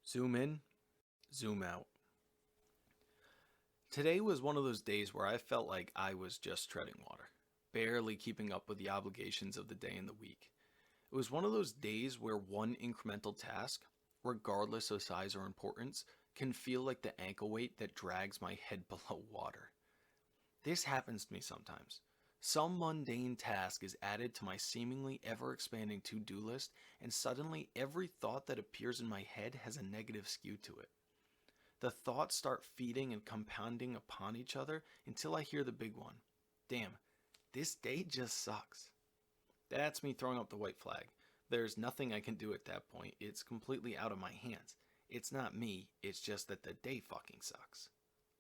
Zoom in, zoom out. Today was one of those days where I felt like I was just treading water, barely keeping up with the obligations of the day and the week. It was one of those days where one incremental task, regardless of size or importance, can feel like the ankle weight that drags my head below water. This happens to me sometimes. Some mundane task is added to my seemingly ever expanding to do list, and suddenly every thought that appears in my head has a negative skew to it. The thoughts start feeding and compounding upon each other until I hear the big one. Damn, this day just sucks. That's me throwing up the white flag. There's nothing I can do at that point. It's completely out of my hands. It's not me, it's just that the day fucking sucks.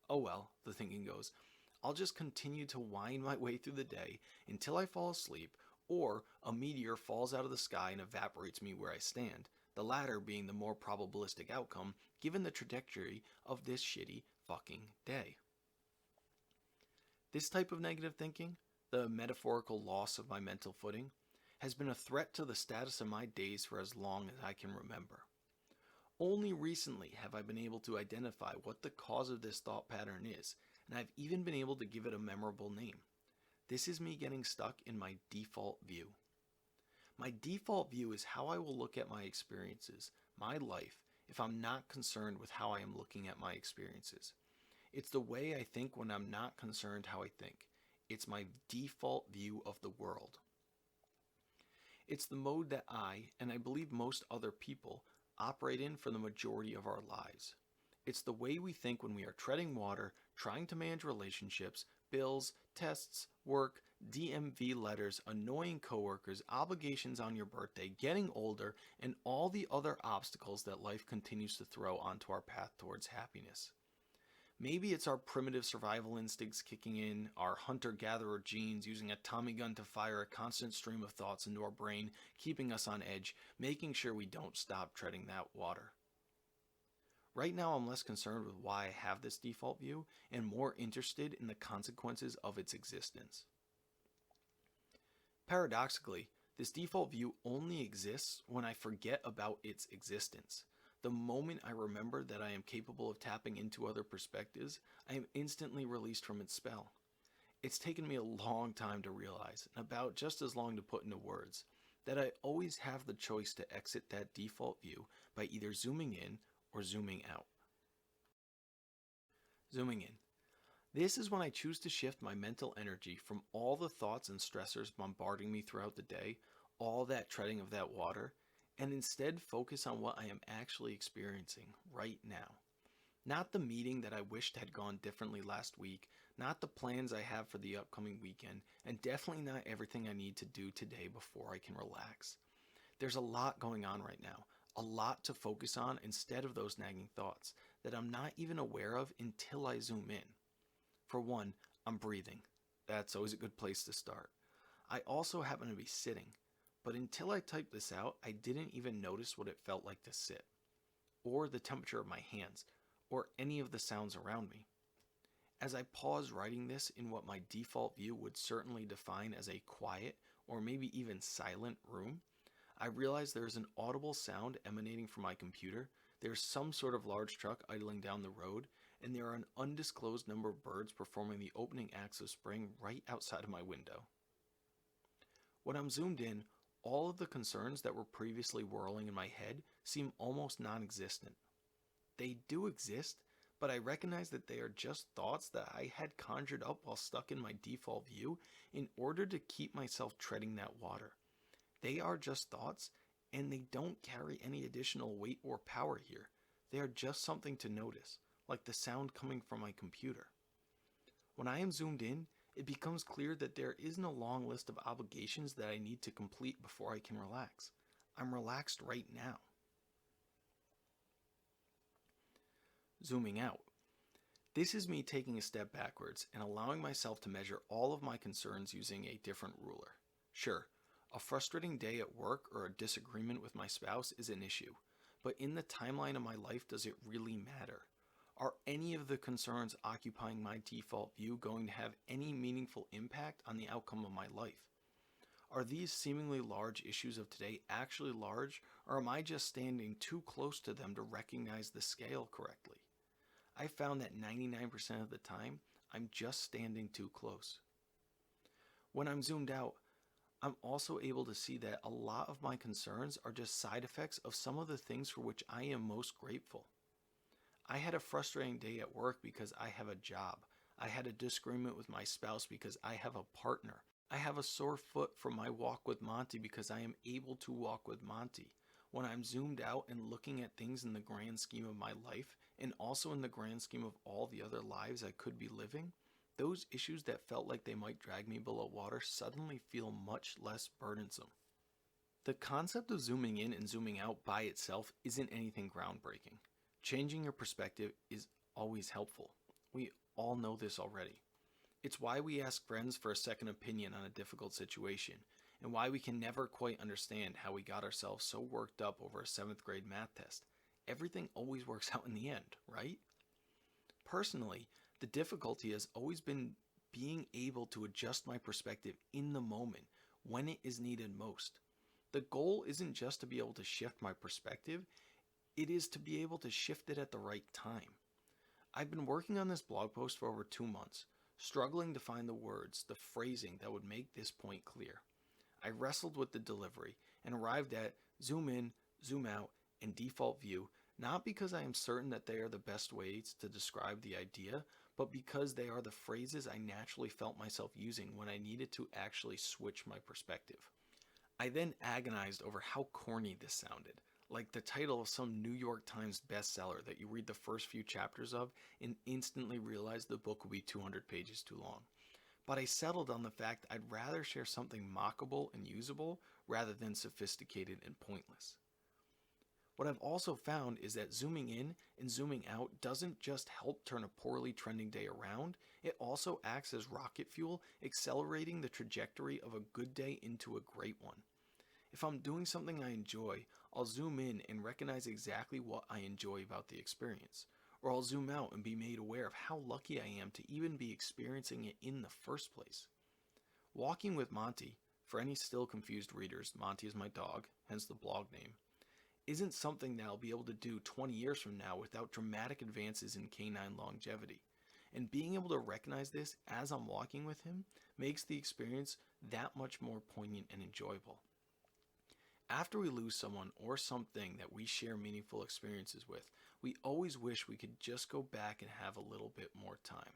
Oh well, the thinking goes. I'll just continue to wind my way through the day until I fall asleep or a meteor falls out of the sky and evaporates me where I stand, the latter being the more probabilistic outcome given the trajectory of this shitty fucking day. This type of negative thinking, the metaphorical loss of my mental footing, has been a threat to the status of my days for as long as I can remember. Only recently have I been able to identify what the cause of this thought pattern is, and I've even been able to give it a memorable name. This is me getting stuck in my default view. My default view is how I will look at my experiences, my life, if I'm not concerned with how I am looking at my experiences. It's the way I think when I'm not concerned how I think. It's my default view of the world. It's the mode that I, and I believe most other people, operate in for the majority of our lives. It's the way we think when we are treading water, trying to manage relationships, bills, tests, work, DMV letters, annoying coworkers, obligations on your birthday, getting older, and all the other obstacles that life continues to throw onto our path towards happiness. Maybe it's our primitive survival instincts kicking in, our hunter gatherer genes using a Tommy gun to fire a constant stream of thoughts into our brain, keeping us on edge, making sure we don't stop treading that water. Right now, I'm less concerned with why I have this default view and more interested in the consequences of its existence. Paradoxically, this default view only exists when I forget about its existence. The moment I remember that I am capable of tapping into other perspectives, I am instantly released from its spell. It's taken me a long time to realize, and about just as long to put into words, that I always have the choice to exit that default view by either zooming in or zooming out. Zooming in. This is when I choose to shift my mental energy from all the thoughts and stressors bombarding me throughout the day, all that treading of that water, and instead focus on what I am actually experiencing right now. Not the meeting that I wished had gone differently last week, not the plans I have for the upcoming weekend, and definitely not everything I need to do today before I can relax. There's a lot going on right now, a lot to focus on instead of those nagging thoughts that I'm not even aware of until I zoom in. For one, I'm breathing. That's always a good place to start. I also happen to be sitting, but until I typed this out, I didn't even notice what it felt like to sit, or the temperature of my hands, or any of the sounds around me. As I pause writing this in what my default view would certainly define as a quiet or maybe even silent room, I realize there is an audible sound emanating from my computer, there's some sort of large truck idling down the road, and there are an undisclosed number of birds performing the opening acts of spring right outside of my window. When I'm zoomed in, all of the concerns that were previously whirling in my head seem almost non existent. They do exist, but I recognize that they are just thoughts that I had conjured up while stuck in my default view in order to keep myself treading that water. They are just thoughts, and they don't carry any additional weight or power here. They are just something to notice, like the sound coming from my computer. When I am zoomed in, it becomes clear that there isn't a long list of obligations that I need to complete before I can relax. I'm relaxed right now. Zooming out. This is me taking a step backwards and allowing myself to measure all of my concerns using a different ruler. Sure, a frustrating day at work or a disagreement with my spouse is an issue, but in the timeline of my life, does it really matter? Are any of the concerns occupying my default view going to have any meaningful impact on the outcome of my life? Are these seemingly large issues of today actually large, or am I just standing too close to them to recognize the scale correctly? I found that 99% of the time, I'm just standing too close. When I'm zoomed out, I'm also able to see that a lot of my concerns are just side effects of some of the things for which I am most grateful. I had a frustrating day at work because I have a job. I had a disagreement with my spouse because I have a partner. I have a sore foot from my walk with Monty because I am able to walk with Monty. When I'm zoomed out and looking at things in the grand scheme of my life, and also in the grand scheme of all the other lives I could be living, those issues that felt like they might drag me below water suddenly feel much less burdensome. The concept of zooming in and zooming out by itself isn't anything groundbreaking. Changing your perspective is always helpful. We all know this already. It's why we ask friends for a second opinion on a difficult situation, and why we can never quite understand how we got ourselves so worked up over a 7th grade math test. Everything always works out in the end, right? Personally, the difficulty has always been being able to adjust my perspective in the moment when it is needed most. The goal isn't just to be able to shift my perspective, it is to be able to shift it at the right time. I've been working on this blog post for over 2 months, struggling to find the words, the phrasing that would make this point clear. I wrestled with the delivery and arrived at zoom in, zoom out, and default view, not because I am certain that they are the best ways to describe the idea, but because they are the phrases I naturally felt myself using when I needed to actually switch my perspective. I then agonized over how corny this sounded, like the title of some New York Times bestseller that you read the first few chapters of and instantly realize the book will be 200 pages too long. But I settled on the fact I'd rather share something mockable and usable rather than sophisticated and pointless. What I've also found is that zooming in and zooming out doesn't just help turn a poorly trending day around, it also acts as rocket fuel, accelerating the trajectory of a good day into a great one. If I'm doing something I enjoy, I'll zoom in and recognize exactly what I enjoy about the experience. Or I'll zoom out and be made aware of how lucky I am to even be experiencing it in the first place. Walking with Monty, for any still confused readers, Monty is my dog, hence the blog name, isn't something that I'll be able to do 20 years from now without dramatic advances in canine longevity. And being able to recognize this as I'm walking with him makes the experience that much more poignant and enjoyable. After we lose someone or something that we share meaningful experiences with, we always wish we could just go back and have a little bit more time.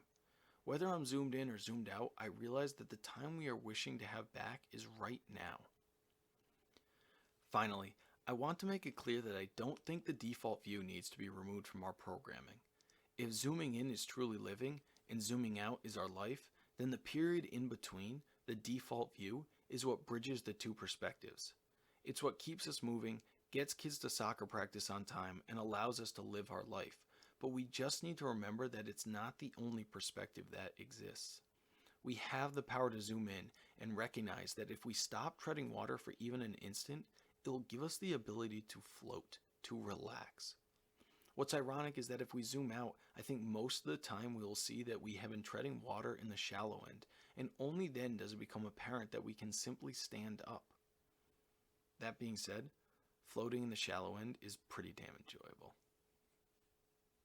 Whether I'm zoomed in or zoomed out, I realize that the time we are wishing to have back is right now. Finally, I want to make it clear that I don't think the default view needs to be removed from our programming. If zooming in is truly living and zooming out is our life, then the period in between, the default view, is what bridges the two perspectives. It's what keeps us moving, gets kids to soccer practice on time, and allows us to live our life. But we just need to remember that it's not the only perspective that exists. We have the power to zoom in and recognize that if we stop treading water for even an instant, it'll give us the ability to float, to relax. What's ironic is that if we zoom out, I think most of the time we will see that we have been treading water in the shallow end, and only then does it become apparent that we can simply stand up. That being said, floating in the shallow end is pretty damn enjoyable.